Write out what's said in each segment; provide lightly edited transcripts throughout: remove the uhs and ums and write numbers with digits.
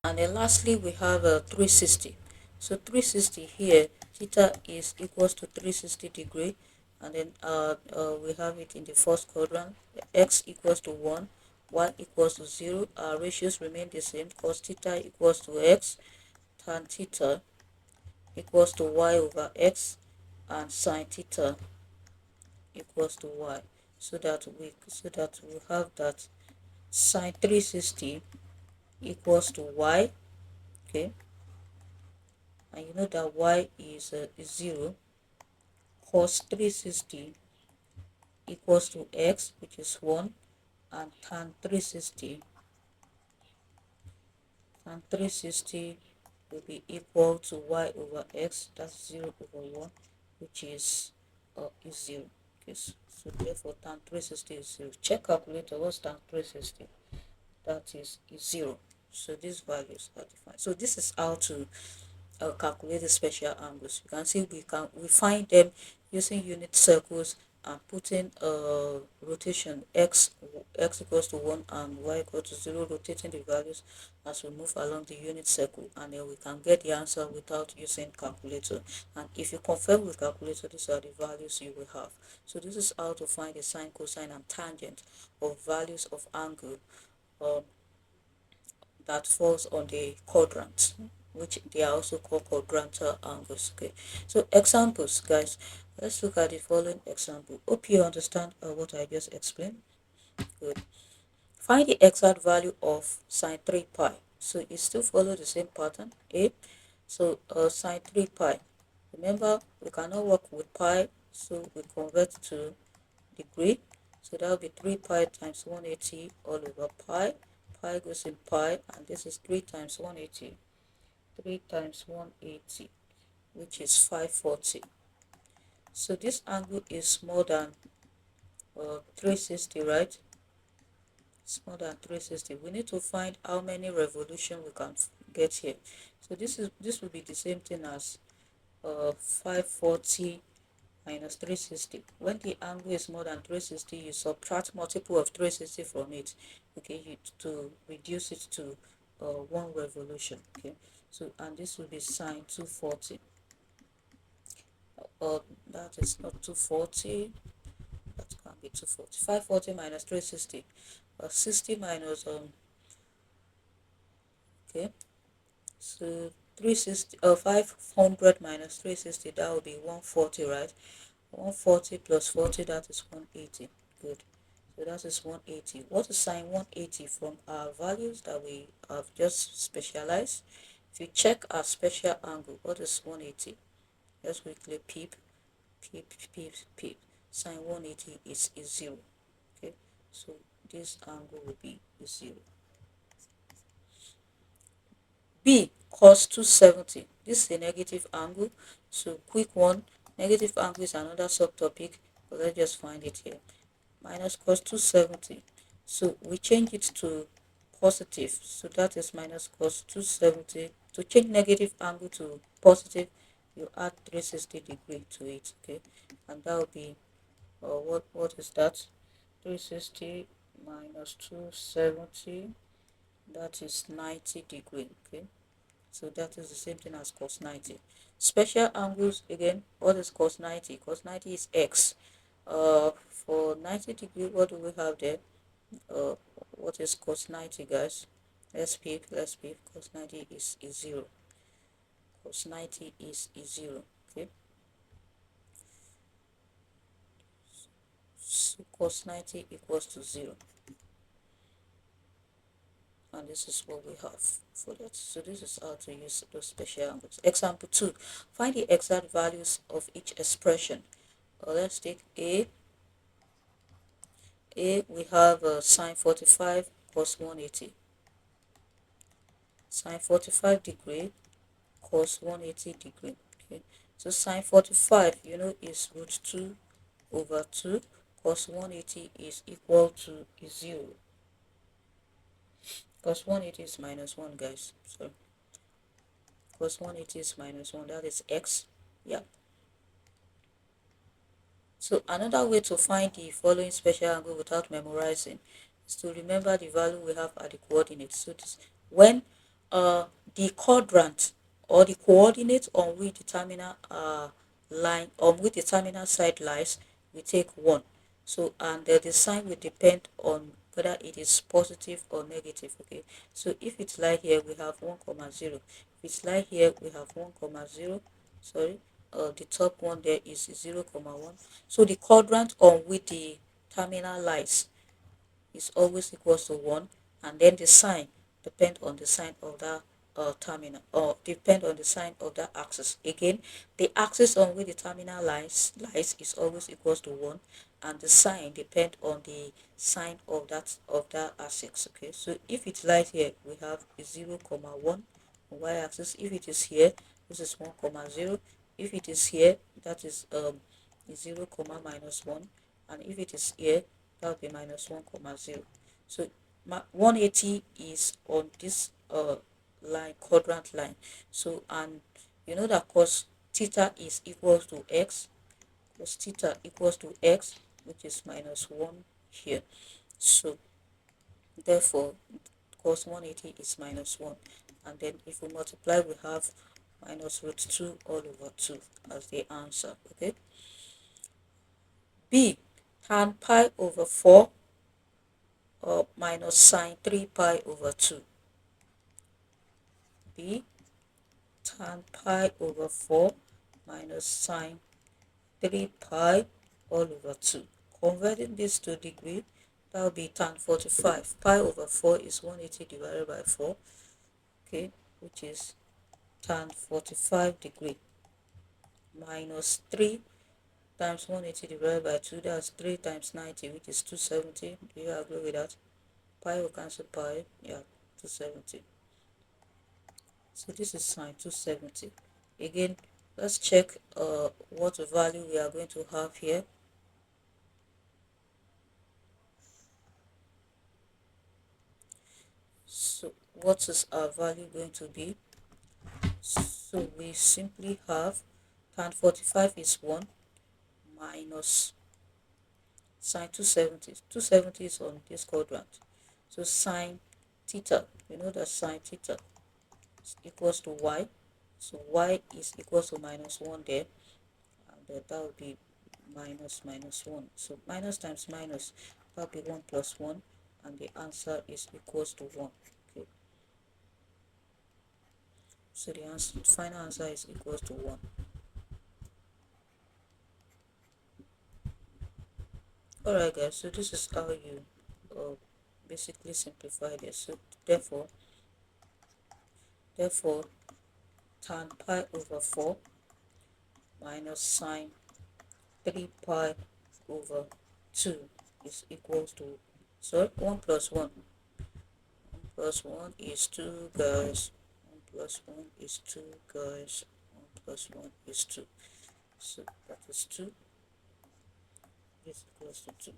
And then lastly, we have 360. So 360 here, theta is equals to 360 degree. And then we have it in the first quadrant. X equals to 1, y equals to 0. Our ratios remain the same. Cos theta equals to x, tan theta equals to y over x, and sine theta equals to y. So that we have that sine 360 equals to y. Okay, and you know that y is 0. Cos 360 equals to x, which is 1, and tan 360 will be equal to y over x, that's 0 over 1, which is 0. Okay, so therefore tan 360 is 0. Check calculator, what's tan 360? That is 0. So these values are defined. So this is how to calculate the special angles. You can see we find them using unit circles and putting rotation x equals to 1 and y equals to 0, rotating the values as we move along the unit circle, and then we can get the answer without using calculator. And if you confirm with calculator, these are the values you will have. So this is how to find the sine, cosine, and tangent of values of angle um, that falls on the quadrant, which they are also called quadrantal angles. Okay, so examples, guys. Let's look at the following example. Hope you understand what I just explained. Good. Find the exact value of sine 3 pi. So it still follow the same pattern. So sine 3 pi. Remember, we cannot work with pi, so we convert to degree. So that will be 3 pi times 180 all over pi. Pi goes in pi, and this is 3 times 180. 3 times 180, which is 540. So this angle is more than 360, right? It's more than 360. We need to find how many revolutions we can get here. So this will be the same thing as 540 minus 360. When the angle is more than 360, you subtract multiple of 360 from it, okay, to reduce it to 1 revolution. Okay, so and this will be sine 240. That is not 240, that can be 240. 540 minus 360, 60 minus okay, so 360 500 minus 360, that will be 140, right? 140 plus 40, that is 180. Good. So that is 180. What is sine 180 from our values that we have just specialized? If you check our special angle, what is 180? Let's quickly peep. Sine 180 is 0. Okay, so this angle will be 0. B, cos 270. This is a negative angle, so quick one. Negative angle is another subtopic, but let's just find it here. Minus cos 270. So we change it to positive, so that is minus cos 270. To change negative angle to positive, you add 360 degree to it. Okay, and that will be what is that? 360 minus 270, that is 90 degree. Okay, so that is the same thing as cos 90. Special angles, again, what is cos 90? Cos 90 is x. For 90 degree, what do we have there? uh what is cos 90, guys? Let's peep. Cos 90 is 0. Cos 90 is 0. Okay, so cos 90 equals to 0, and this is what we have for that. So this is how to use those special angles. Example 2, find the exact values of each expression. Let's take we have sine 45 cos 180. Sine 45 degree cos 180 degree. Okay, so sine 45, is root 2 over 2. Cos 180 is equal to 0. Cos 180 is minus 1, guys. So cos 180 is minus 1, that is x. Yeah. So another way to find the following special angle without memorizing is to remember the value we have at the coordinates. So this, when the quadrant or the coordinate on which the terminal line on which the terminal side lies, we take 1. So and the sign will depend on whether it is positive or negative. Okay, so if it lie here, we have 1 comma 0. If it lie here, we have 1 comma 0. Sorry, the top one there is 0 comma 1. So the quadrant on which the terminal lies is always equals to 1, and then the sign depend on the sign of that terminal, or depend on the sign of that axis. Again, the axis on which the terminal lies is always equals to 1, and the sign depend on the sign of that axis. Okay, so if it lies here, we have 0 comma 1 on y-axis. If it is here, this is 1 comma 0. If it is here, that is 0 comma minus 1, and if it is here, that will be minus 1 comma 0. So 180 is on this line, quadrant line. So, and you know that cos theta is equals to x, cos theta equals to x, which is minus 1 here. So therefore cos 180 is minus 1, and then if we multiply, we have minus root 2 all over 2 as the answer. Okay, b, tan pi over 4 minus sine 3 pi over 2. b, tan pi over 4 minus sine 3 pi all over 2. Converting this to degree, that will be tan 45. Pi over 4 is 180 divided by 4, okay, which is tan 45 degree, minus 3 times 180 divided by 2, that's 3 times 90, which is 270. Do you agree with that? Pi will cancel pi, yeah, 270. So this is sine 270. Again, let's check what value we are going to have here. So what is our value going to be? So we simply have tan 45 is 1 minus sine 270. 270 is on this quadrant. So sine theta, we know that sine theta is equals to y. So y is equals to minus 1 there, and that will be minus minus 1. So minus times minus, that will be 1 plus 1, and the answer is equals to 1. Okay, so the answer, final answer is equals to 1. Alright guys, so this is how you basically simplify this. So therefore tan pi over 4 minus sine 3 pi over 2 is equals to, so 1 plus 1. 1 plus 1 is 2 guys. 1 plus 1 is 2 guys. 1 plus 1 is 2. So that is 2 is equals to 2.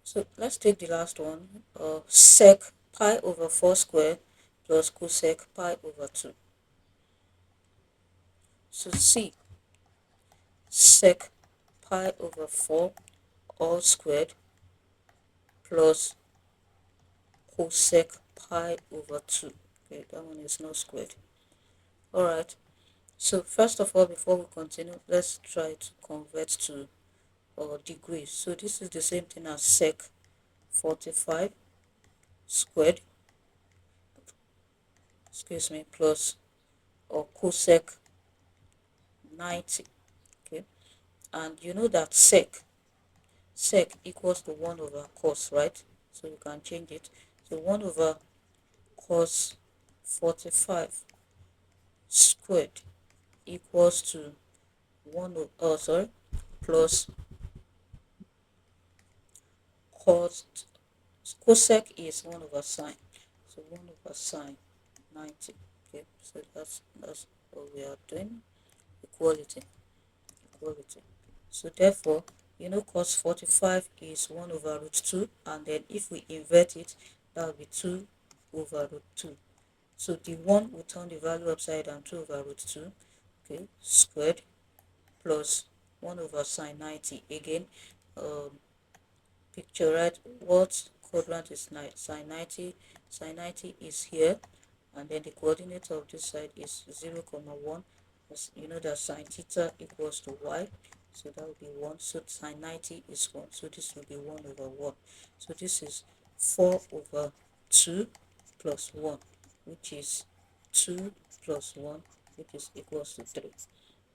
So let's take the last one. Sec pi over 4 squared plus cosec pi over 2. So C, sec pi over 4 all squared plus cosec pi over 2. Okay, that one is not squared. Alright, so first of all, before we continue, let's try to convert to degrees. So this is the same thing as sec 45 squared, excuse me, plus cosec 90. Okay, and you know that sec equals to 1 over cos, right? So you can change it. So 1 over cos 45 squared equals to 1 over, plus cos, cosec is 1 over sine. So 1 over sine 90. Okay, so that's what we are doing. Equality. So therefore, you know cos 45 is 1 over root 2, and then if we invert it, that will be 2 over root 2. So the 1 will turn the value upside down, 2 over root 2, okay, squared, plus 1 over sine 90. Again, picture right what quadrant is sine 90. Sine 90 is here, and then the coordinate of this side is 0 comma 1. You know that sine theta equals to y, so that will be 1. So sine 90 is 1, so this will be 1 over 1. So this is 4 over 2 plus 1, which is 2 plus 1, which is equals to 3.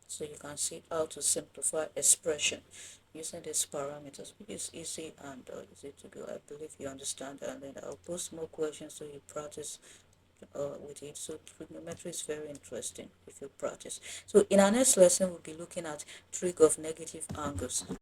So you can see how to simplify expression using these parameters, which is easy and easy to do. I believe you understand, and then I'll post more questions so you practice with it. So trigonometry is very interesting if you practice. So in our next lesson, we'll be looking at trig of negative angles.